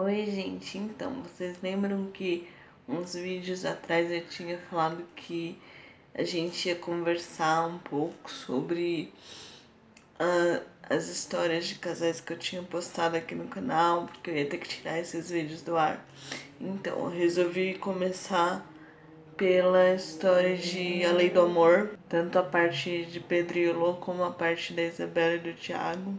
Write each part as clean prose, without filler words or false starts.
Oi, gente, então, vocês lembram que uns vídeos atrás eu tinha falado que a gente ia conversar um pouco sobre as histórias de casais que eu tinha postado aqui no canal, porque eu ia ter que tirar esses vídeos do ar. Então, eu resolvi começar pela história de A Lei do Amor, tanto a parte de Pedro e Elô como a parte da Isabela e do Thiago,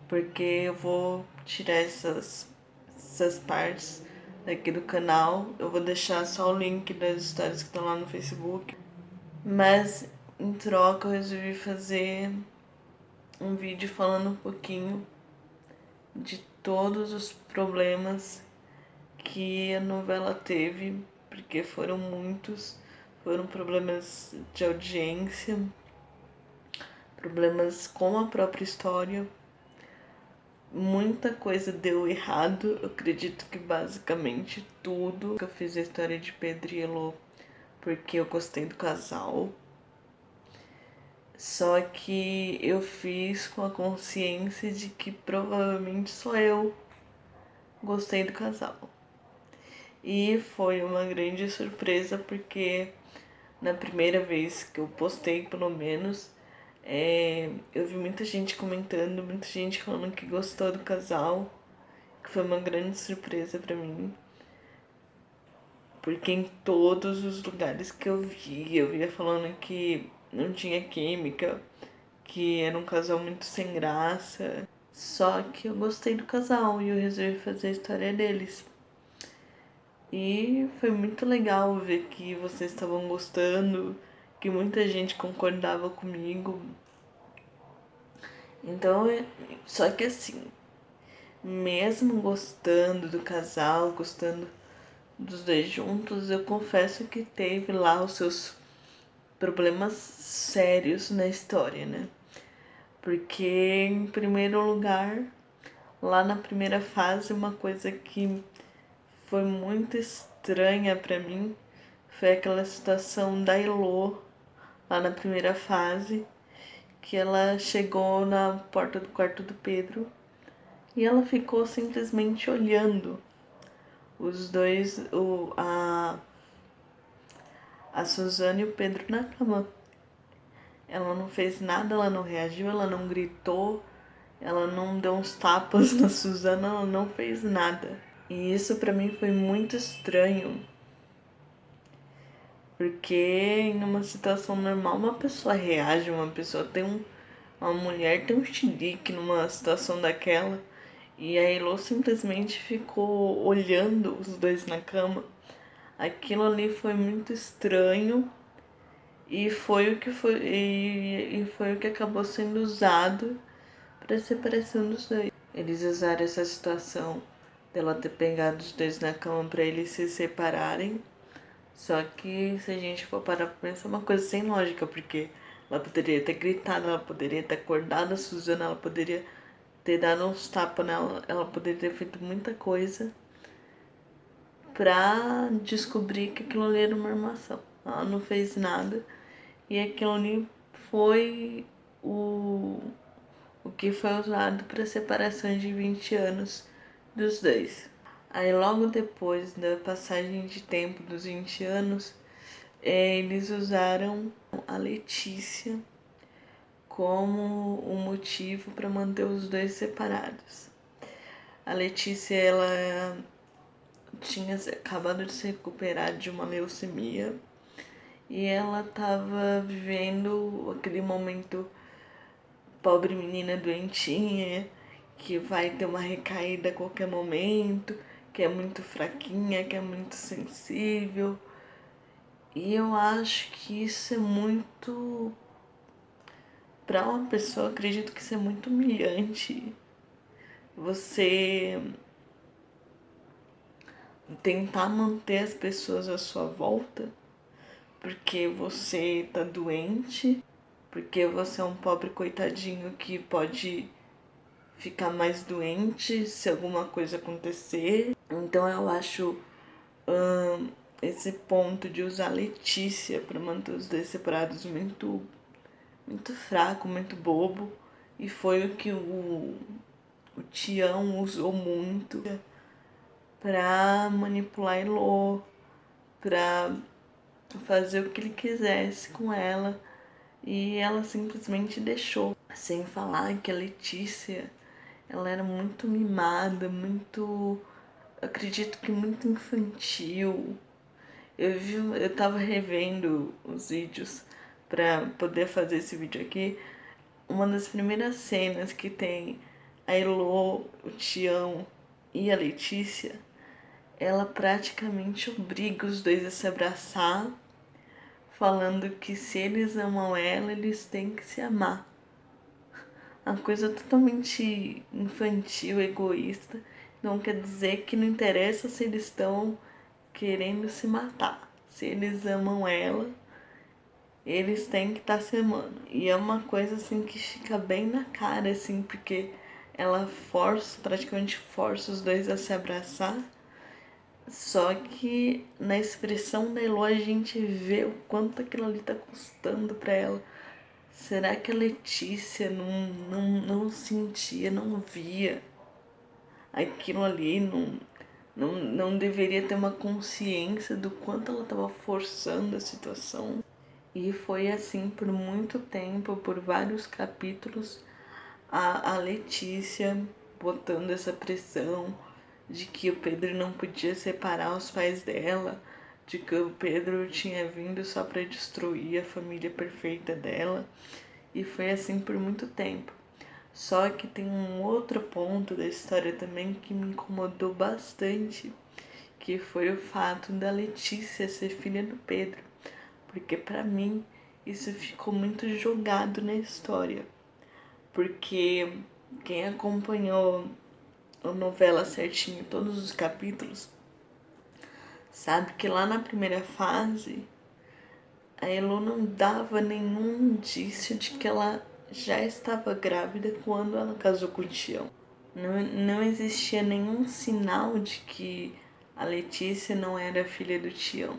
porque eu vou tirar essas partes daqui do canal. Eu vou deixar só o link das histórias que estão lá no Facebook. Mas em troca eu resolvi fazer um vídeo falando um pouquinho de todos os problemas que a novela teve, porque foram muitos. Foram problemas de audiência, problemas com a própria história. Muita coisa deu errado. Eu acredito que basicamente tudo. Eu fiz a história de Pedro e Elô porque eu gostei do casal. Só que eu fiz com a consciência de que provavelmente só eu gostei do casal. E foi uma grande surpresa porque na primeira vez que eu postei, pelo menos, eu vi muita gente comentando, muita gente falando que gostou do casal, que foi uma grande surpresa pra mim. Porque em todos os lugares que eu via falando que não tinha química, que era um casal muito sem graça. Só que eu gostei do casal e eu resolvi fazer a história deles. E foi muito legal ver que vocês estavam gostando, que muita gente concordava comigo. Então, só que assim, mesmo gostando do casal, gostando dos dois juntos, eu confesso que teve lá os seus problemas sérios na história, né? Porque, em primeiro lugar, lá na primeira fase, uma coisa que foi muito estranha pra mim foi aquela situação da Elô, lá na primeira fase, que ela chegou na porta do quarto do Pedro e ela ficou simplesmente olhando os dois, a Suzana e o Pedro na cama. Ela não fez nada, ela não reagiu, ela não gritou, ela não deu uns tapas na Suzana, ela não fez nada. E isso pra mim foi muito estranho. Porque em uma situação normal uma pessoa reage, uma pessoa tem uma mulher tem um chilique numa situação daquela. E a Elo simplesmente ficou olhando os dois na cama. Aquilo ali foi muito estranho e foi o que foi o que acabou sendo usado para a separação dos dois. Eles usaram essa situação dela ter pegado os dois na cama para eles se separarem. Só que se a gente for parar pra pensar, é uma coisa sem lógica, porque ela poderia ter gritado, ela poderia ter acordado a Suzana, ela poderia ter dado uns tapas nela, ela poderia ter feito muita coisa pra descobrir que aquilo ali era uma armação. Ela não fez nada e aquilo ali foi o, o que foi usado para a separação de 20 anos dos dois. Aí logo depois da passagem de tempo dos 20 anos, eles usaram a Letícia como um motivo para manter os dois separados. A Letícia, ela tinha acabado de se recuperar de uma leucemia e ela estava vivendo aquele momento pobre menina doentinha que vai ter uma recaída a qualquer momento, que é muito fraquinha, que é muito sensível. E eu acho que isso é muito, para uma pessoa, acredito que isso é muito humilhante. Você tentar manter as pessoas à sua volta porque você tá doente, porque você é um pobre coitadinho que pode ficar mais doente se alguma coisa acontecer. Então eu acho esse ponto de usar Letícia para manter os dois separados muito fraco, muito bobo. E foi o que o Tião usou muito pra manipular Elô, pra fazer o que ele quisesse com ela. E ela simplesmente deixou. Sem falar que a Letícia, ela era muito mimada, muito, acredito que muito infantil. Eu tava revendo os vídeos pra poder fazer esse vídeo aqui. Uma das primeiras cenas que tem a Elô, o Tião e a Letícia, ela praticamente obriga os dois a se abraçar, falando que se eles amam ela, eles têm que se amar. Uma coisa totalmente infantil, egoísta. Não quer dizer que não interessa se eles estão querendo se matar. Se eles amam ela, eles têm que estar se amando. E é uma coisa assim que fica bem na cara, assim, porque ela força, praticamente força os dois a se abraçar. Só que na expressão da Elo a gente vê o quanto aquilo ali tá custando pra ela. Será que a Letícia não sentia, não via aquilo ali, não deveria ter uma consciência do quanto ela estava forçando a situação? E foi assim por muito tempo, por vários capítulos, a Letícia botando essa pressão de que o Pedro não podia separar os pais dela, de que o Pedro tinha vindo só para destruir a família perfeita dela. E foi assim por muito tempo. Só que tem um outro ponto da história também que me incomodou bastante, que foi o fato da Letícia ser filha do Pedro, porque para mim isso ficou muito jogado na história, porque quem acompanhou a novela certinho, todos os capítulos, sabe que lá na primeira fase a Elo não dava nenhum indício de que ela já estava grávida quando ela casou com o Tião. Não existia nenhum sinal de que a Letícia não era filha do Tião.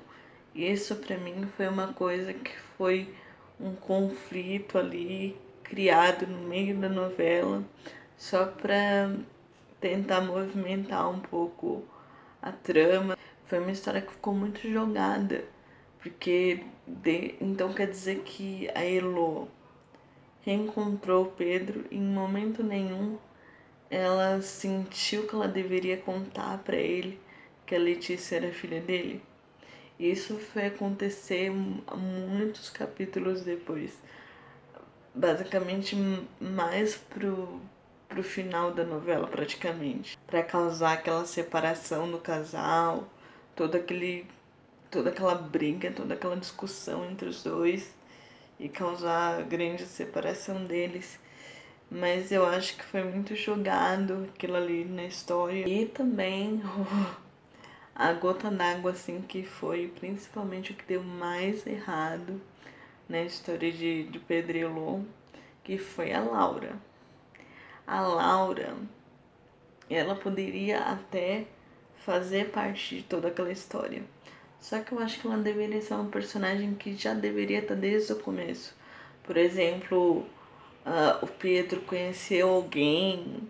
Isso para mim foi uma coisa que foi um conflito ali criado no meio da novela só para tentar movimentar um pouco a trama. Foi uma história que ficou muito jogada, porque então quer dizer que a Elo reencontrou o Pedro e em momento nenhum ela sentiu que ela deveria contar para ele que a Letícia era filha dele. Isso foi acontecer muitos capítulos depois, basicamente mais pro final da novela praticamente, para causar aquela separação do casal, todo aquele toda aquela briga, toda aquela discussão entre os dois e causar a grande separação deles. Mas eu acho que foi muito jogado aquilo ali na história. E também a gota d'água, assim, que foi principalmente o que deu mais errado na história de Pedro e Elô, que foi a Laura. A Laura, ela poderia até fazer parte de toda aquela história. Só que eu acho que ela deveria ser uma personagem que já deveria estar desde o começo. Por exemplo, o Pedro conheceu alguém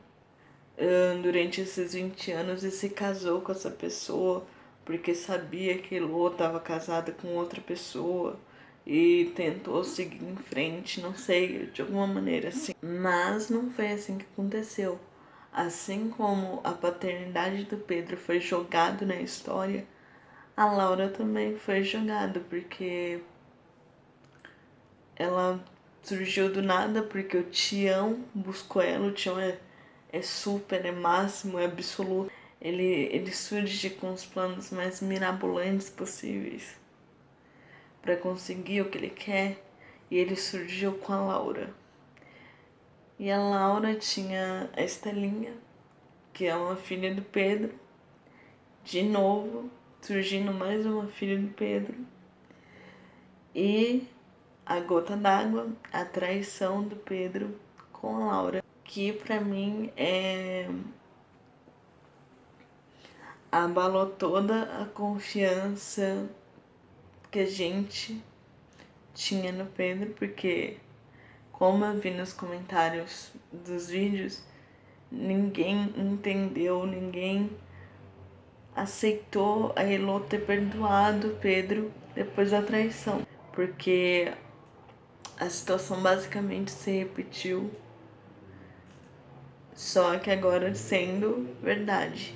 durante esses 20 anos e se casou com essa pessoa porque sabia que Lô estava casada com outra pessoa e tentou seguir em frente, não sei, de alguma maneira assim. Mas não foi assim que aconteceu. Assim como a paternidade do Pedro foi jogado na história, a Laura também foi jogada, porque ela surgiu do nada, porque o Tião buscou ela, o Tião é super, é máximo, é absoluto. Ele surge com os planos mais mirabolantes possíveis para conseguir o que ele quer, e ele surgiu com a Laura. E a Laura tinha a Estelinha, que é uma filha do Pedro, de novo, surgindo mais uma filha do Pedro. E a gota d'água, a traição do Pedro com a Laura, que pra mim abalou toda a confiança que a gente tinha no Pedro, porque como eu vi nos comentários dos vídeos, ninguém entendeu, ninguém aceitou a Elô ter perdoado Pedro depois da traição, porque a situação basicamente se repetiu, só que agora sendo verdade.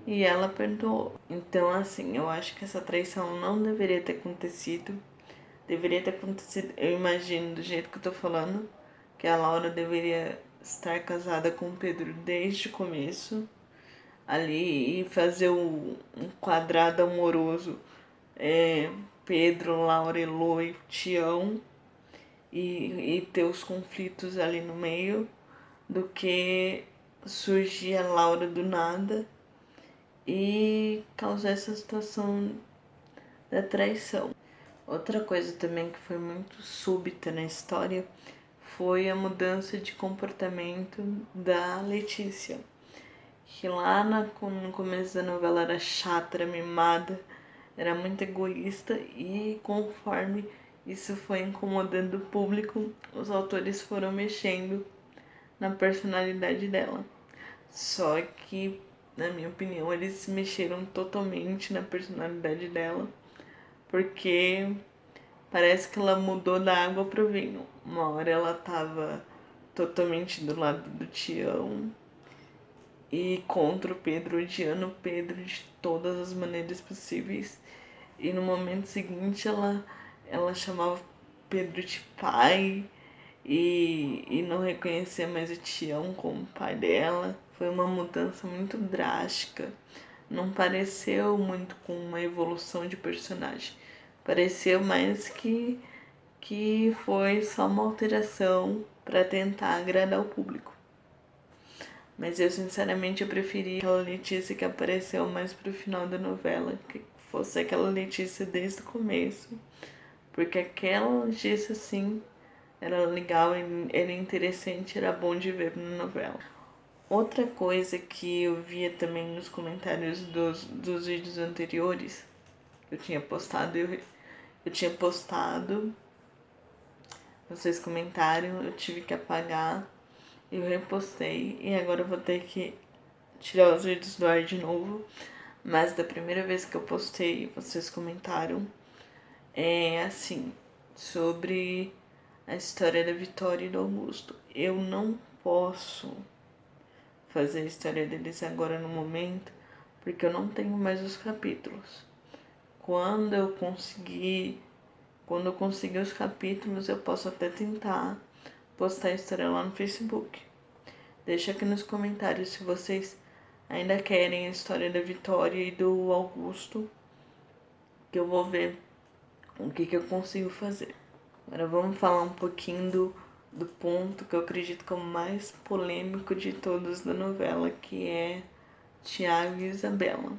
E ela perdoou. Então, assim, eu acho que essa traição não deveria ter acontecido. Deveria ter acontecido, eu imagino, do jeito que eu tô falando, que a Laura deveria estar casada com o Pedro desde o começo, ali, e fazer um quadrado amoroso, Pedro, Laura, Elô e Tião, e ter os conflitos ali no meio, do que surgir a Laura do nada e causar essa situação da traição. Outra coisa também que foi muito súbita na história foi a mudança de comportamento da Letícia, que lá no começo da novela era chata, era mimada, era muito egoísta, e conforme isso foi incomodando o público, os autores foram mexendo na personalidade dela. Só que, na minha opinião, eles mexeram totalmente na personalidade dela, porque parece que ela mudou da água pro vinho. Uma hora ela tava totalmente do lado do Tião e contra o Pedro, odiando o Pedro de todas as maneiras possíveis. E no momento seguinte ela chamava Pedro de pai e não reconhecia mais o Tião como pai dela. Foi uma mudança muito drástica. Não pareceu muito com uma evolução de personagem. Pareceu mais que foi só uma alteração para tentar agradar o público. Mas eu sinceramente eu preferi aquela Letícia que apareceu mais pro final da novela, que fosse aquela Letícia desde o começo, porque aquela Letícia assim era legal, era interessante, era bom de ver na novela. Outra coisa que eu via também nos comentários dos vídeos anteriores, eu tinha postado, eu tinha postado, vocês comentaram, eu tive que apagar, eu repostei e agora eu vou ter que tirar os vídeos do ar de novo. Mas da primeira vez que eu postei, vocês comentaram assim, sobre a história da Vitória e do Augusto. Eu não posso fazer a história deles agora no momento, porque eu não tenho mais os capítulos. Quando eu conseguir os capítulos, eu posso até tentar postar a história lá no Facebook. Deixa aqui nos comentários se vocês ainda querem a história da Vitória e do Augusto, que eu vou ver o que eu consigo fazer. Agora vamos falar um pouquinho do ponto que eu acredito que é o mais polêmico de todos da novela, que é Tiago e Isabela.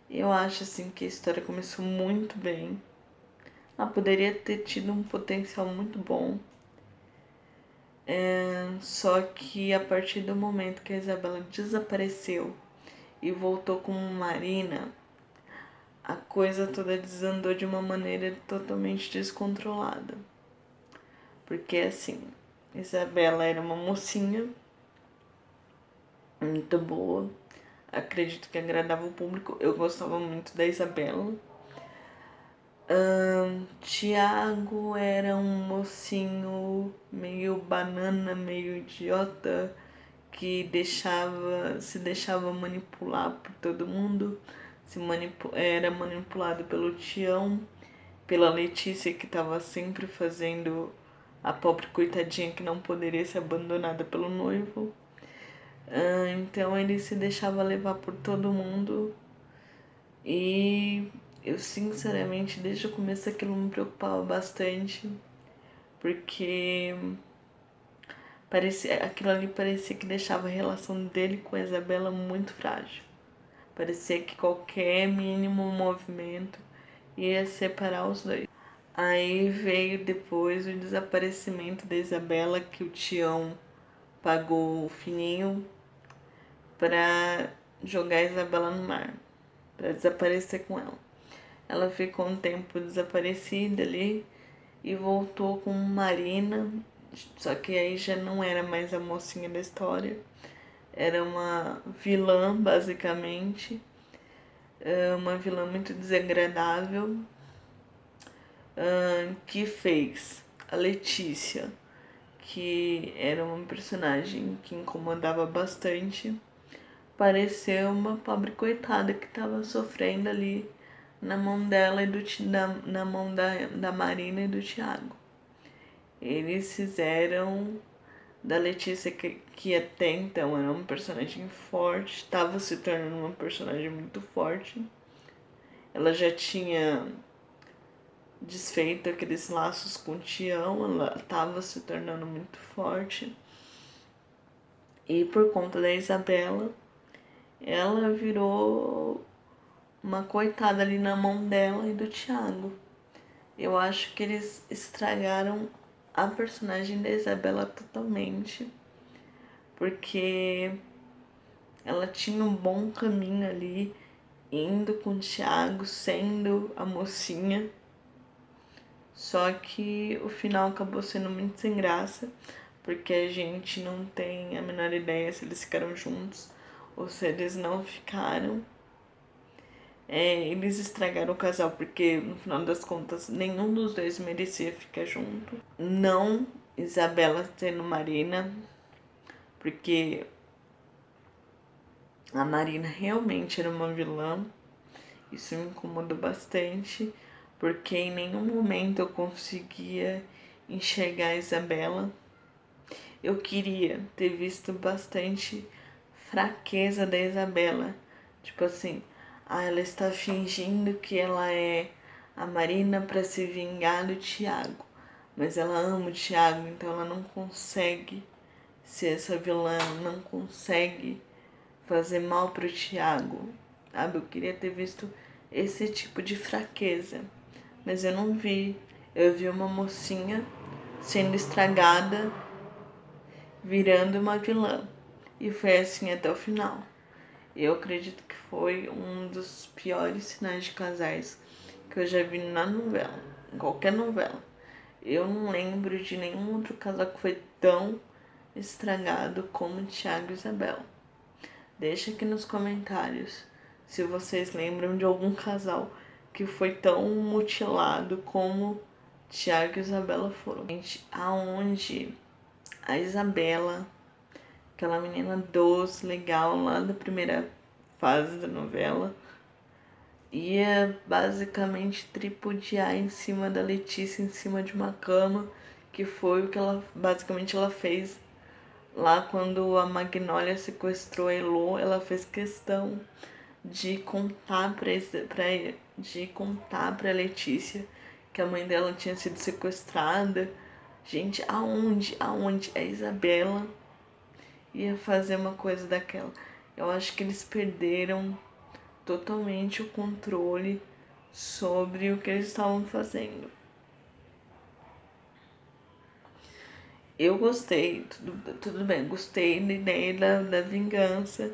Eu acho assim que a história começou muito bem. Ela poderia ter tido um potencial muito bom. Só que a partir do momento que a Isabela desapareceu e voltou como Marina, a coisa toda desandou de uma maneira totalmente descontrolada. Porque assim, Isabela era uma mocinha muito boa, acredito que agradava o público, eu gostava muito da Isabela. Tiago era um mocinho meio banana, meio idiota, que se deixava manipular por todo mundo, era manipulado pelo Tião, pela Letícia, que estava sempre fazendo a pobre coitadinha que não poderia ser abandonada pelo noivo. Então ele se deixava levar por todo mundo e eu sinceramente desde o começo aquilo me preocupava bastante, porque aquilo ali parecia que deixava a relação dele com a Isabela muito frágil. Parecia que qualquer mínimo movimento ia separar os dois. Aí veio depois o desaparecimento da Isabela, que o Tião pagou o fininho para jogar a Isabela no mar, para desaparecer com ela. Ela ficou um tempo desaparecida ali e voltou com Marina, só que aí já não era mais a mocinha da história, era uma vilã, basicamente, uma vilã muito desagradável, que fez a Letícia, que era uma personagem que incomodava bastante, parecer uma pobre coitada que estava sofrendo ali na mão dela e na mão da Marina e do Thiago. Eles fizeram da Letícia, que até então era uma personagem forte, estava se tornando uma personagem muito forte. Ela já tinha desfeito aqueles laços com o Tião, ela estava se tornando muito forte. E por conta da Isabela, ela virou uma coitada ali na mão dela e do Thiago. Eu acho que eles estragaram a personagem da Isabela totalmente, porque ela tinha um bom caminho ali, indo com o Thiago, sendo a mocinha. Só que o final acabou sendo muito sem graça, porque a gente não tem a menor ideia se eles ficaram juntos ou se eles não ficaram. Eles estragaram o casal porque, no final das contas, nenhum dos dois merecia ficar junto. Não Isabela sendo Marina, porque a Marina realmente era uma vilã. Isso me incomodou bastante, porque em nenhum momento eu conseguia enxergar a Isabela. Eu queria ter visto bastante fraqueza da Isabela. Tipo assim, ela está fingindo que ela é a Marina para se vingar do Thiago. Mas ela ama o Thiago, então ela não consegue ser essa vilã, não consegue fazer mal pro Thiago. Sabe? Eu queria ter visto esse tipo de fraqueza. Mas eu não vi. Eu vi uma mocinha sendo estragada, virando uma vilã. E foi assim até o final. Eu acredito que foi um dos piores sinais de casais que eu já vi na novela, em qualquer novela. Eu não lembro de nenhum outro casal que foi tão estragado como Thiago e Isabel. Deixa aqui nos comentários se vocês lembram de algum casal que foi tão mutilado como Thiago e Isabela foram. Gente, aonde a Isabela, aquela menina doce, legal, lá da primeira fase da novela, ia basicamente tripudiar em cima da Letícia, em cima de uma cama, que foi o que ela basicamente ela fez lá quando a Magnólia sequestrou a Elô. Ela fez questão de contar para Letícia que a mãe dela tinha sido sequestrada. Gente, aonde a Isabela ia fazer uma coisa daquela? Eu acho que eles perderam totalmente o controle sobre o que eles estavam fazendo. Eu gostei, tudo bem, gostei da ideia da vingança,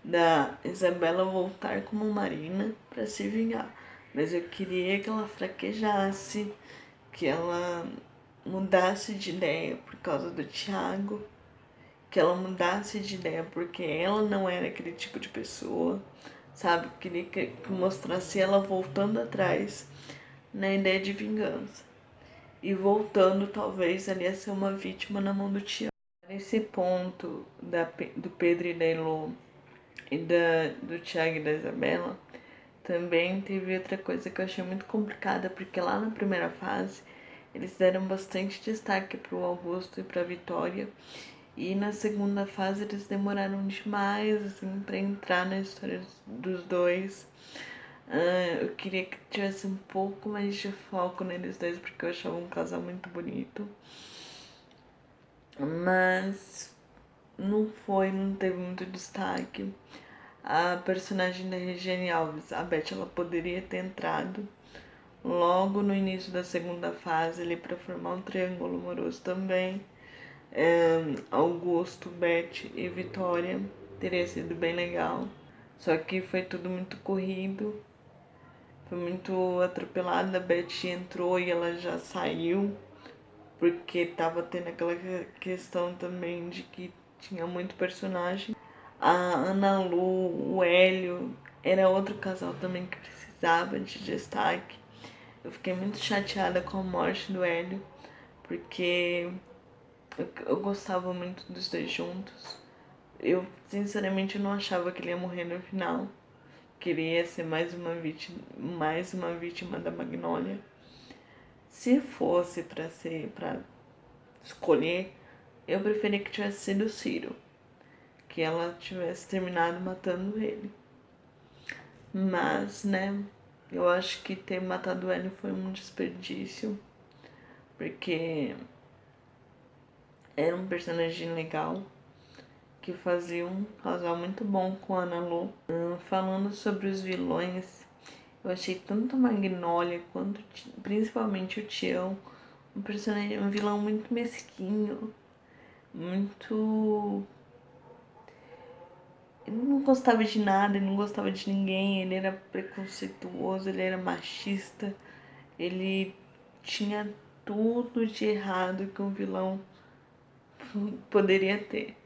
da Isabela voltar como Marina para se vingar. Mas eu queria que ela fraquejasse, que ela mudasse de ideia por causa do Thiago, que ela mudasse de ideia porque ela não era aquele tipo de pessoa, sabe? Queria que mostrasse ela voltando atrás na ideia de vingança e voltando talvez ali a ser uma vítima na mão do Tião. Nesse ponto do Pedro e da Elô e do Thiago e da Isabela, também teve outra coisa que eu achei muito complicada, porque lá na primeira fase eles deram bastante destaque pro Augusto e pra Vitória, e na segunda fase eles demoraram demais assim para entrar na história dos dois. Eu queria que tivesse um pouco mais de foco neles dois, porque eu achava um casal muito bonito. Mas não foi, não teve muito destaque. A personagem da Regiane Alves, a Beth, ela poderia ter entrado logo no início da segunda fase ali para formar um triângulo amoroso também. Augusto, Beth e Vitória teria sido bem legal. Só que foi tudo muito corrido, foi muito atropelada. A Beth entrou e ela já saiu, porque tava tendo aquela questão também de que tinha muito personagem. A Ana Lu, o Hélio, era outro casal também que precisava de destaque. Eu fiquei muito chateada com a morte do Hélio, porque eu gostava muito dos dois juntos. Eu, sinceramente, não achava que ele ia morrer no final. Queria ser mais uma vítima da Magnólia. Se fosse para escolher, eu preferia que tivesse sido o Ciro, que ela tivesse terminado matando ele. Mas, né, eu acho que ter matado ele foi um desperdício, porque era um personagem legal que fazia um casal muito bom com a Ana Lu. Falando sobre os vilões, eu achei tanto a Magnólia quanto principalmente o Tião um personagem, um vilão muito mesquinho, muito. Ele não gostava de nada, ele não gostava de ninguém, ele era preconceituoso, ele era machista, ele tinha tudo de errado que um vilão poderia ter.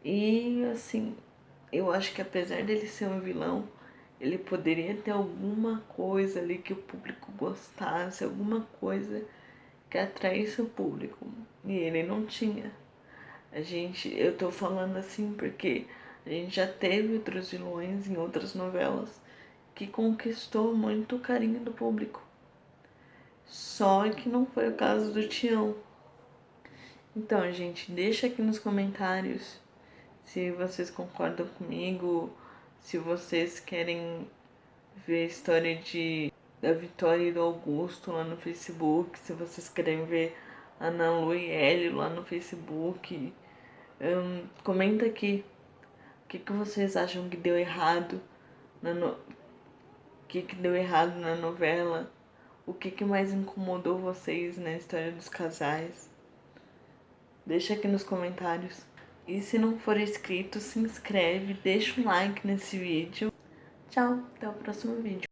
E assim, eu acho que apesar dele ser um vilão, ele poderia ter alguma coisa ali que o público gostasse, alguma coisa que atraísse o público. E ele não tinha. Eu tô falando assim porque a gente já teve outros vilões em outras novelas que conquistou muito o carinho do público. Só que não foi o caso do Tião. Então, gente, deixa aqui nos comentários se vocês concordam comigo, se vocês querem ver a história da Vitória e do Augusto lá no Facebook, se vocês querem ver Ana Lu e Hélio lá no Facebook. Comenta aqui o que vocês acham que deu errado o que deu errado na novela, o que mais incomodou vocês na história dos casais. Deixa aqui nos comentários. E se não for inscrito, se inscreve, deixa um like nesse vídeo. Tchau, até o próximo vídeo.